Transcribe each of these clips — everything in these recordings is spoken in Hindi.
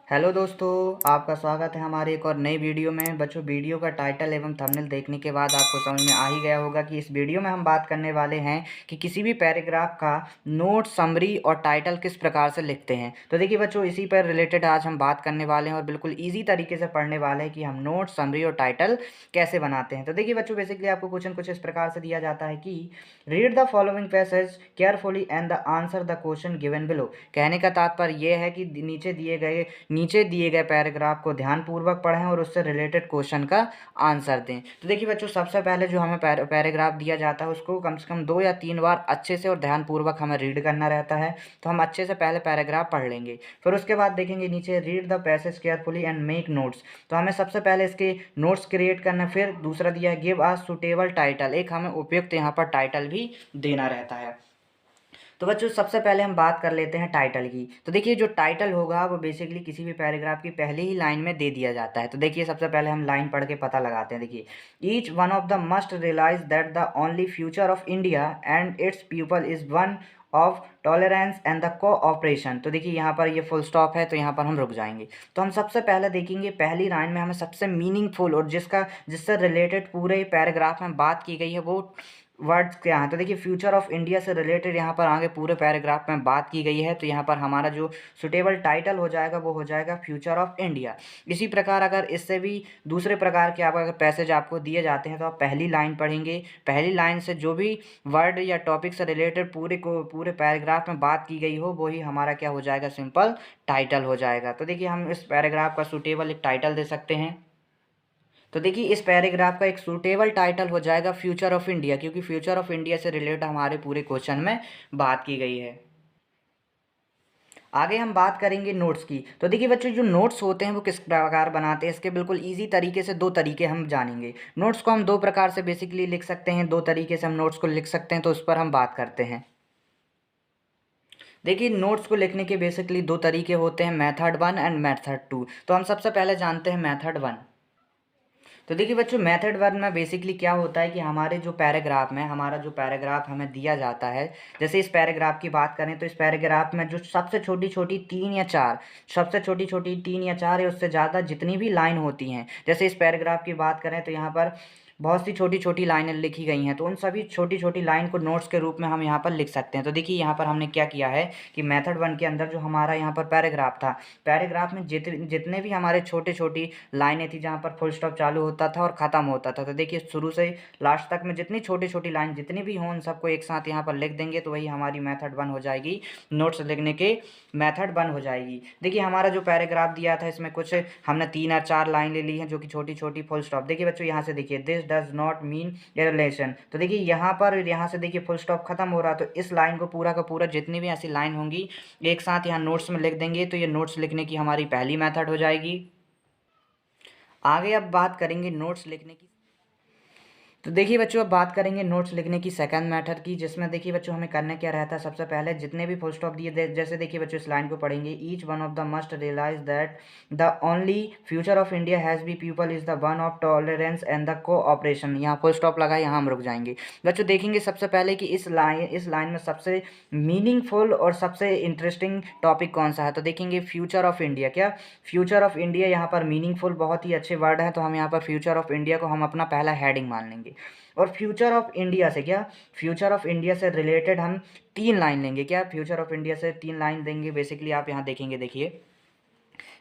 हेलो दोस्तों, आपका स्वागत है हमारे एक और नई वीडियो में। बच्चों, वीडियो का टाइटल एवं थंबनेल देखने के बाद आपको समझ में आ ही गया होगा कि इस वीडियो में हम बात करने वाले हैं कि किसी भी पैराग्राफ का नोट, समरी और टाइटल किस प्रकार से लिखते हैं। तो देखिए बच्चों, इसी पर रिलेटेड आज हम बात करने वाले हैं और बिल्कुल ईजी तरीके से पढ़ने वाले हैं कि हम नोट, समरी और टाइटल कैसे बनाते हैं। तो देखिए बच्चों, बेसिकली आपको क्वेश्चन कुछ इस प्रकार से दिया जाता है कि read the following passage carefully and the answer the question given below. कहने का तात्पर्य यह है कि नीचे दिए गए पैराग्राफ को ध्यानपूर्वक पढ़ें और उससे रिलेटेड क्वेश्चन का आंसर दें। तो देखिए बच्चों, सबसे पहले जो हमें पैराग्राफ दिया जाता है उसको कम से कम 2 या 3 बार अच्छे से और ध्यानपूर्वक हमें रीड करना रहता है। तो हम अच्छे से पहले पैराग्राफ पढ़ लेंगे, फिर उसके बाद देखेंगे नीचे read the passage carefully and make notes. तो हमें सबसे पहले इसके नोट्स क्रिएट करना, फिर दूसरा दिया है गिव अ सुटेबल टाइटल, एक हमें उपयुक्त यहाँ पर टाइटल भी देना रहता है। तो बच्चों, सबसे पहले हम बात कर लेते हैं टाइटल की। तो देखिए, जो टाइटल होगा वो बेसिकली किसी भी पैराग्राफ की पहली ही लाइन में दे दिया जाता है। तो देखिए, सबसे पहले हम लाइन पढ़ के पता लगाते हैं। देखिए, each one of the must realise that the only future of India and its people is one of tolerance and the cooperation. तो देखिए, यहाँ पर ये फुल स्टॉप है, तो यहाँ पर हम रुक जाएंगे। तो हम सबसे पहले देखेंगे पहली लाइन में हमें सबसे मीनिंगफुल और जिससे रिलेटेड पूरे पैराग्राफ में बात की गई है वो वर्ड्स क्या हैं। तो देखिए, फ्यूचर ऑफ इंडिया से रिलेटेड यहाँ पर आगे पूरे पैराग्राफ में बात की गई है। तो यहाँ पर हमारा जो सुटेबल टाइटल हो जाएगा वो हो जाएगा फ्यूचर ऑफ इंडिया। इसी प्रकार अगर इससे भी दूसरे प्रकार के अगर पैसेज आपको दिए जाते हैं तो आप पहली लाइन पढ़ेंगे। पहली लाइन से जो भी वर्ड या टॉपिक से रिलेटेड पूरे पैराग्राफ में बात की गई हो वही हमारा क्या हो जाएगा, सिंपल टाइटल हो जाएगा। तो देखिए, हम इस पैराग्राफ का सुटेबल एक टाइटल दे सकते हैं। तो देखिए, इस पैराग्राफ का एक सूटेबल टाइटल हो जाएगा फ्यूचर ऑफ इंडिया, क्योंकि फ्यूचर ऑफ इंडिया से रिलेटेड हमारे पूरे क्वेश्चन में बात की गई है। आगे हम बात करेंगे नोट्स की। तो देखिए बच्चों, जो नोट्स होते हैं वो किस प्रकार बनाते हैं, इसके बिल्कुल इजी तरीके से 2 तरीके हम जानेंगे। नोट्स को हम 2 प्रकार से बेसिकली लिख सकते हैं, 2 तरीके से हम नोट्स को लिख सकते हैं, तो उस पर हम बात करते हैं। देखिए, नोट्स को लिखने के बेसिकली 2 तरीके होते हैं, मेथड 1 एंड मेथड 2। तो हम सबसे पहले जानते हैं मेथड 1। तो देखिए बच्चों, मेथड वर्क में बेसिकली क्या होता है कि हमारा जो पैराग्राफ हमें दिया जाता है, जैसे इस पैराग्राफ की बात करें तो इस पैराग्राफ में जो सबसे छोटी छोटी 3 या 4 या उससे ज़्यादा जितनी भी लाइन होती हैं, जैसे इस पैराग्राफ की बात करें तो यहाँ पर बहुत सी छोटी छोटी लाइनें लिखी गई हैं। तो उन सभी छोटी छोटी लाइन को नोट्स के रूप में हम यहाँ पर लिख सकते हैं। तो देखिए, यहाँ पर हमने क्या किया है कि मेथड 1 के अंदर जो हमारा यहाँ पर पैराग्राफ था, पैराग्राफ में जितने भी हमारे छोटे छोटी लाइनें थी जहाँ पर फुल स्टॉप चालू होता था और ख़त्म होता था, तो देखिए शुरू से लास्ट तक में जितनी छोटी छोटी लाइन जितनी भी हों उन सबको एक साथ यहाँ पर लिख देंगे, तो वही हमारी मेथड 1 हो जाएगी, नोट्स लिखने के मेथड 1 हो जाएगी। देखिए, हमारा जो पैराग्राफ दिया था इसमें कुछ हमने 3 या 4 लाइन ले ली हैं जो कि छोटी छोटी फुल स्टॉप। देखिए बच्चों, यहाँ से देखिए this does not mean a relation. तो देखिए, यहाँ पर यहाँ से देखिए फुल स्टॉप खत्म हो रहा, तो इस लाइन को पूरा का पूरा जितनी भी ऐसी लाइन होंगी एक साथ यहाँ नोट्स में लिख देंगे, तो ये नोट्स लिखने की हमारी पहली मेथड हो जाएगी। आगे अब बात करेंगे नोट्स लिखने की। तो देखिए बच्चों, अब बात करेंगे नोट्स लिखने की सेकंड मेथड की, जिसमें देखिए बच्चों हमें करना क्या रहता है। सबसे पहले जितने भी फुल स्टॉप जैसे देखिए बच्चों, इस लाइन को पढ़ेंगे, each one of the must realise that the only future of India has be people is the one of tolerance and the cooperation. यहाँ फुल स्टॉप लगा, यहाँ हम रुक जाएंगे। बच्चों देखेंगे सबसे पहले कि इस लाइन में सबसे मीनिंगफुल और सबसे इंटरेस्टिंग टॉपिक कौन सा है। तो देखेंगे फ्यूचर ऑफ इंडिया, क्या फ्यूचर ऑफ इंडिया यहाँ पर मीनिंगफुल बहुत ही अच्छे वर्ड हैं, तो हम यहाँ पर फ्यूचर ऑफ इंडिया को हम अपना पहला हेडिंग मान लेंगे। और फ्यूचर ऑफ इंडिया से क्या, फ्यूचर ऑफ इंडिया से रिलेटेड हम 3 लाइन लेंगे। क्या, फ्यूचर ऑफ इंडिया से 3 लाइन देंगे। बेसिकली आप यहाँ देखेंगे, देखिए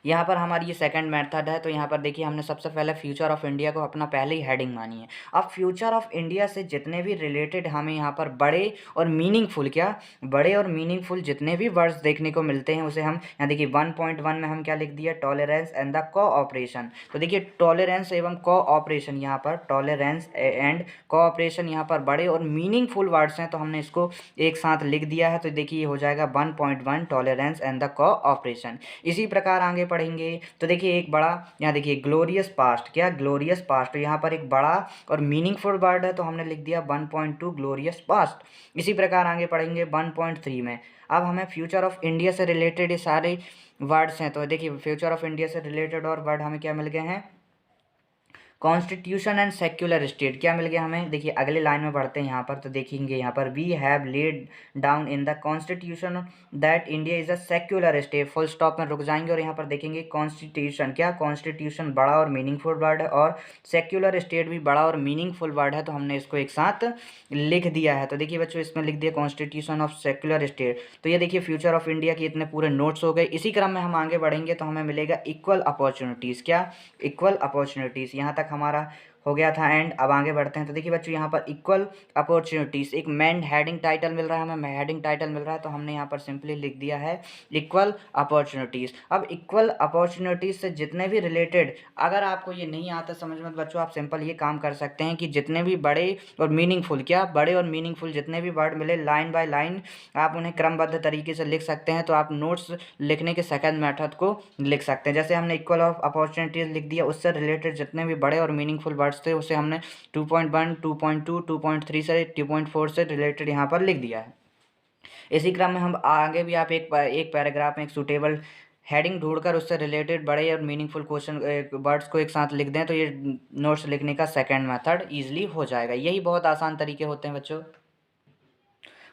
यहाँ पर हमारी ये सेकंड मेथड है। तो यहाँ पर देखिए, हमने सबसे पहले फ्यूचर ऑफ इंडिया को अपना पहले ही हेडिंग मानी है। अब फ्यूचर ऑफ इंडिया से जितने भी रिलेटेड हमें यहाँ पर बड़े और मीनिंगफुल जितने भी वर्ड्स देखने को मिलते हैं उसे हम यहाँ देखिए 1.1 में हम क्या लिख दिया, टॉलरेंस एंड द कोऑपरेशन। तो देखिए, टॉलरेंस एवं कोऑपरेशन, यहाँ पर टॉलरेंस एंड कोऑपरेशन यहाँ पर बड़े और मीनिंगफुल वर्ड्स हैं, तो हमने इसको एक साथ लिख दिया है। तो देखिए, ये हो जाएगा 1.1 टॉलरेंस एंड द कोऑपरेशन। इसी प्रकार आगे पढ़ेंगे तो देखिए, एक बड़ा यहाँ देखिए ग्लोरियस पास्ट, क्या ग्लोरियस पास्ट, तो यहाँ पर एक बड़ा और मीनिंगफुल वर्ड है, तो हमने लिख दिया 1.2 ग्लोरियस पास्ट। इसी प्रकार आगे पढ़ेंगे 1.3 में। अब हमें फ्यूचर ऑफ इंडिया से रिलेटेड ये सारे वर्ड्स हैं, तो देखिए फ्यूचर ऑफ इंडिया से रिलेटेड और वर्ड हमें क्या मिल गए हैं, कॉन्स्टिट्यूशन एंड सेक्युलर स्टेट क्या मिल गया हमें। देखिए अगले लाइन में बढ़ते हैं यहाँ पर, तो देखेंगे यहाँ पर we have laid down in the constitution that India is a secular state. Full stop में रुक जाएंगे और यहाँ पर देखेंगे कॉन्स्टिट्यूशन, क्या कॉन्स्टिट्यूशन बड़ा और मीनिंगफुल वर्ड है और सेक्युलर स्टेट भी बड़ा और मीनिंगफुल वर्ड है, तो हमने इसको एक साथ लिख दिया है। तो देखिए बच्चों इसमें लिख दिया कॉन्स्टिट्यूशन ऑफ सेक्युलर स्टेट। तो ये देखिए फ्यूचर ऑफ इंडिया के इतने पूरे नोट्स हो गए। इसी क्रम में हम आगे बढ़ेंगे तो हमें मिलेगा इक्वल अपॉर्चुनिटीज़, क्या इक्वल अपॉर्चुनिटीज़। यहाँ तक हमारा हो गया था एंड। अब आगे बढ़ते हैं तो देखिए बच्चों यहाँ पर इक्वल अपॉर्चुनिटीज़ एक मेन हेडिंग टाइटल मिल रहा है हमें, हेडिंग टाइटल मिल रहा है, तो हमने यहाँ पर सिंपली लिख दिया है इक्वल अपॉर्चुनिटीज़। अब इक्वल अपॉर्चुनिटीज़ से जितने भी रिलेटेड, अगर आपको ये नहीं आता समझ में तो बच्चों आप सिंपल ये काम कर सकते हैं कि जितने भी बड़े और मीनिंगफुल, क्या बड़े और मीनिंगफुल जितने भी वर्ड मिले लाइन बाय लाइन आप उन्हें क्रमबद्ध तरीके से लिख सकते हैं। तो आप नोट्स लिखने के सेकंड मेथड को लिख सकते हैं। जैसे हमने इक्वल ऑफ अपॉर्चुनिटीज़ लिख दिया, उससे रिलेटेड जितने भी बड़े और मीनिंगफुल वर्ड्स थे उसे हमने 2.1, 2.2, 2.3 से 2.4 से रिलेटेड यहाँ पर लिख दिया है। इसी क्रम में हम आगे भी आप एक पैराग्राफ में एक सूटेबल हेडिंग ढूंढकर उससे रिलेटेड बड़े और मीनिंगफुल क्वेश्चन वर्ड्स को एक साथ लिख दें तो ये नोट्स लिखने का सेकंड मेथड ईजिली हो जाएगा। यही बहुत आसान तरीके होते हैं बच्चों।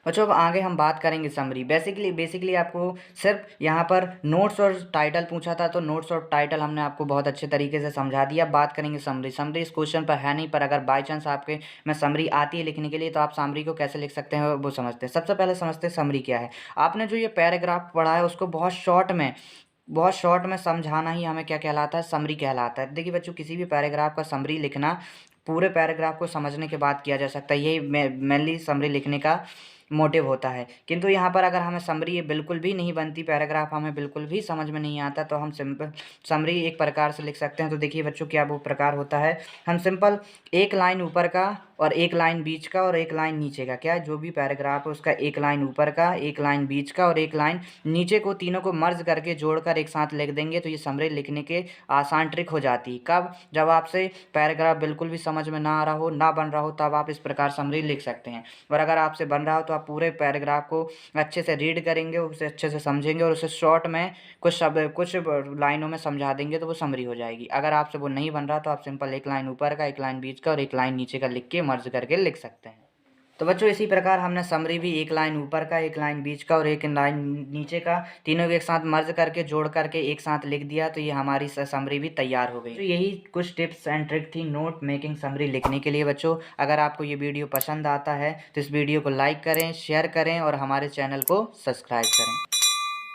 अब आगे हम बात करेंगे समरी। बेसिकली आपको सिर्फ यहाँ पर नोट्स और टाइटल पूछा था, तो नोट्स और टाइटल हमने आपको बहुत अच्छे तरीके से समझा दिया। बात करेंगे समरी इस क्वेश्चन पर है नहीं, पर अगर बाई चांस आपके में समरी आती है लिखने के लिए तो आप समरी को कैसे लिख सकते हैं वो समझते हैं। सबसे पहले समझते हैं समरी क्या है। आपने जो ये पैराग्राफ पढ़ा है उसको बहुत शॉर्ट में समझाना ही हमें क्या कहलाता है, समरी कहलाता है। देखिए बच्चों किसी भी पैराग्राफ का समरी लिखना पूरे पैराग्राफ को समझने के बाद किया जा सकता है, यही मेनली समरी लिखने का मोटिव होता है। किंतु यहाँ पर अगर हमें समरी बिल्कुल भी नहीं बनती, पैराग्राफ हमें बिल्कुल भी समझ में नहीं आता, तो हम सिंपल समरी एक प्रकार से लिख सकते हैं। तो देखिए बच्चों क्या वो प्रकार होता है, हम सिंपल एक लाइन ऊपर का और एक लाइन बीच का और एक लाइन नीचे का, क्या जो भी पैराग्राफ है उसका एक लाइन ऊपर का, एक लाइन बीच का और एक लाइन नीचे को, तीनों को मर्ज करके जोड़कर एक साथ लिख देंगे तो ये समरी लिखने के आसान ट्रिक हो जाती है। कब, जब आपसे पैराग्राफ बिल्कुल भी समझ में ना आ रहा हो, ना बन रहा हो, तब आप इस प्रकार समरी लिख सकते हैं। और अगर आपसे बन रहा हो तो आप पूरे पैराग्राफ को अच्छे से रीड करेंगे, उसे अच्छे से समझेंगे और उसे शॉर्ट में कुछ लाइनों में समझा देंगे तो वो समरी हो जाएगी। अगर आपसे वो नहीं बन रहा तो आप सिंपल एक लाइन ऊपर का, एक लाइन बीच का और एक लाइन नीचे का लिख के मर्ज करके लिख सकते हैं। तो बच्चों इसी प्रकार हमने समरी भी एक लाइन ऊपर का, एक लाइन बीच का और एक लाइन नीचे का, तीनों को एक साथ मर्ज करके जोड़ करके एक साथ लिख दिया तो ये हमारी समरी भी तैयार हो गई। तो यही कुछ टिप्स एंड ट्रिक थी नोट मेकिंग समरी लिखने के लिए बच्चों। अगर आपको ये वीडियो पसंद आता है तो इस वीडियो को लाइक करें, शेयर करें और हमारे चैनल को सब्सक्राइब करें।